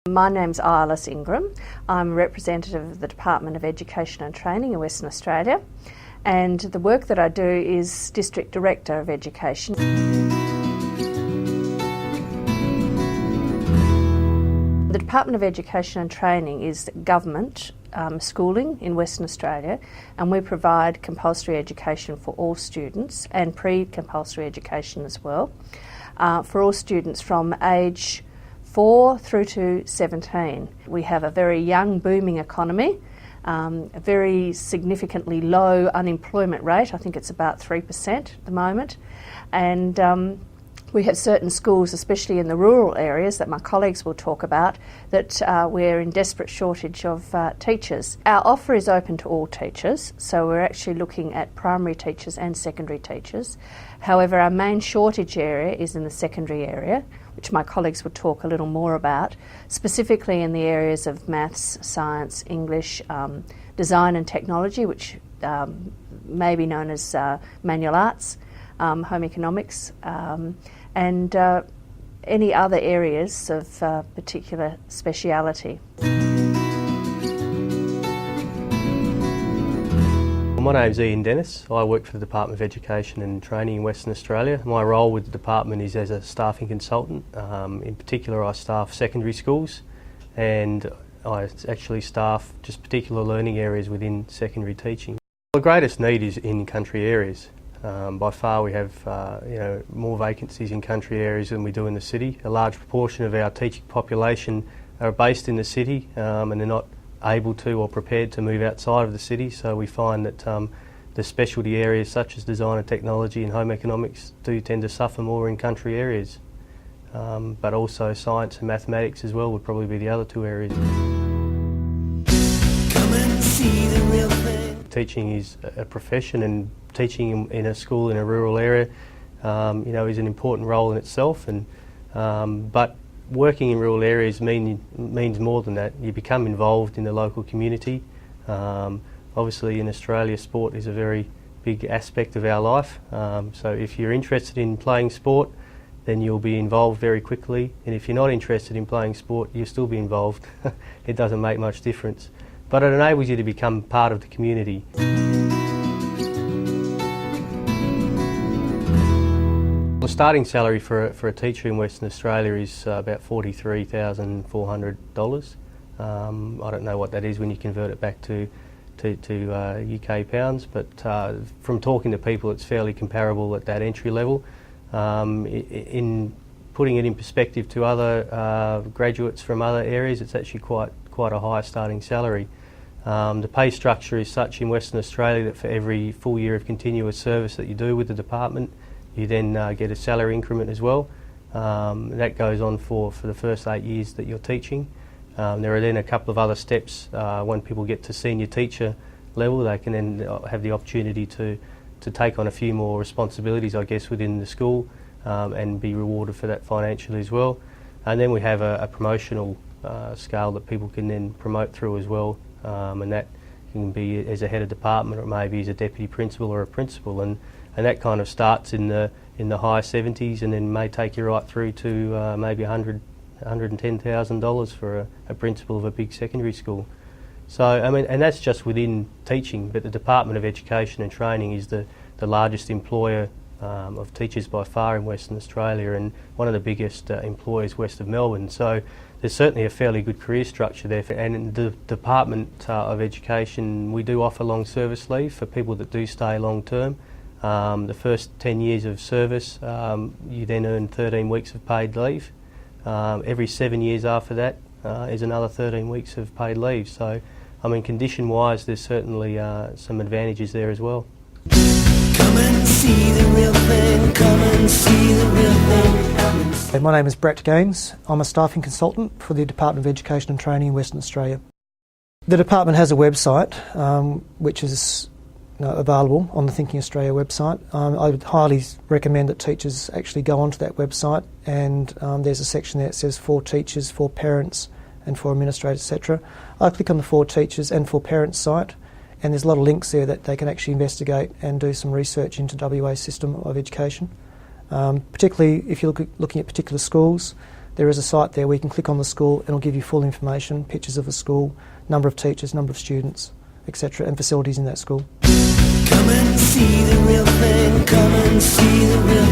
My name's Iris Ingram. I'm a representative of the Department of Education and Training in Western Australia, and the work that I do is District Director of Education. The Department of Education and Training is government schooling in Western Australia, and we provide compulsory education for all students and pre-compulsory education as well, for all students from age 4 through to 17. We have a very young, booming economy, a very significantly low unemployment rate. I think it's about 3% at the moment. And we have certain schools, especially in the rural areas that my colleagues will talk about, that we're in desperate shortage of teachers. Our offer is open to all teachers, so we're actually looking at primary teachers and secondary teachers. However, our main shortage area is in the secondary area, which my colleagues will talk a little more about, specifically in the areas of maths, science, English, design and technology, which may be known as manual arts, home economics, and any other areas of particular speciality. My name's Ian Dennis. I work for the Department of Education and Training in Western Australia. My role with the department is as a staffing consultant. In particular, I staff secondary schools, and I actually staff just particular learning areas within secondary teaching. The greatest need is in country areas. By far we have more vacancies in country areas than we do in the city. A large proportion of our teaching population are based in the city, and they're not able to or prepared to move outside of the city, so we find that the specialty areas such as design and technology and home economics do tend to suffer more in country areas. But also science and mathematics as well would probably be the other two areas. Come and see the real thing. Teaching is a profession, and teaching in a school in a rural area is an important role in itself, and but working in rural areas means more than that. You become involved in the local community. Obviously in Australia, sport is a very big aspect of our life, so if you're interested in playing sport, then you'll be involved very quickly, and if you're not interested in playing sport, you'll still be involved. It doesn't make much difference, but it enables you to become part of the community. The starting salary for a teacher in Western Australia is about $43,400. I don't know what that is when you convert it back to UK pounds, but from talking to people, it's fairly comparable at that entry level. In putting it in perspective to other graduates from other areas, it's actually quite a high starting salary. The pay structure is such in Western Australia that for every full year of continuous service that you do with the department, you then get a salary increment as well. That goes on for the first 8 years that you're teaching. There are then a couple of other steps. When people get to senior teacher level, they can then have the opportunity to take on a few more responsibilities, I guess, within the school, and be rewarded for that financially as well. And then we have a promotional scale that people can then promote through as well, and that can be as a head of department, or maybe as a deputy principal or a principal, and that kind of starts in the high 70s and then may take you right through to maybe $110,000 for a principal of a big secondary school. So I mean, and that's just within teaching, but the Department of Education and Training is the largest employer of teachers by far in Western Australia, and one of the biggest employers west of Melbourne. So there's certainly a fairly good career structure there. And in the Department of Education, we do offer long service leave for people that do stay long term. The first 10 years of service, you then earn 13 weeks of paid leave. Every 7 years after that is another 13 weeks of paid leave. So, I mean, condition-wise, there's certainly some advantages there as well. Come and see the real thing, come and see the real thing. My name is Brett Gaines. I'm a staffing consultant for the Department of Education and Training in Western Australia. The department has a website which is available on the Thinking Australia website. I would highly recommend that teachers actually go onto that website, and there's a section there that says for teachers, for parents and for administrators, etc. I click on the for teachers and for parents site, and there's a lot of links there that they can actually investigate and do some research into WA's system of education. Particularly if you're looking at particular schools, there is a site there where you can click on the school and it'll give you full information, pictures of the school, number of teachers, number of students, etc., and facilities in that school. Come and see the real thing, come and see the real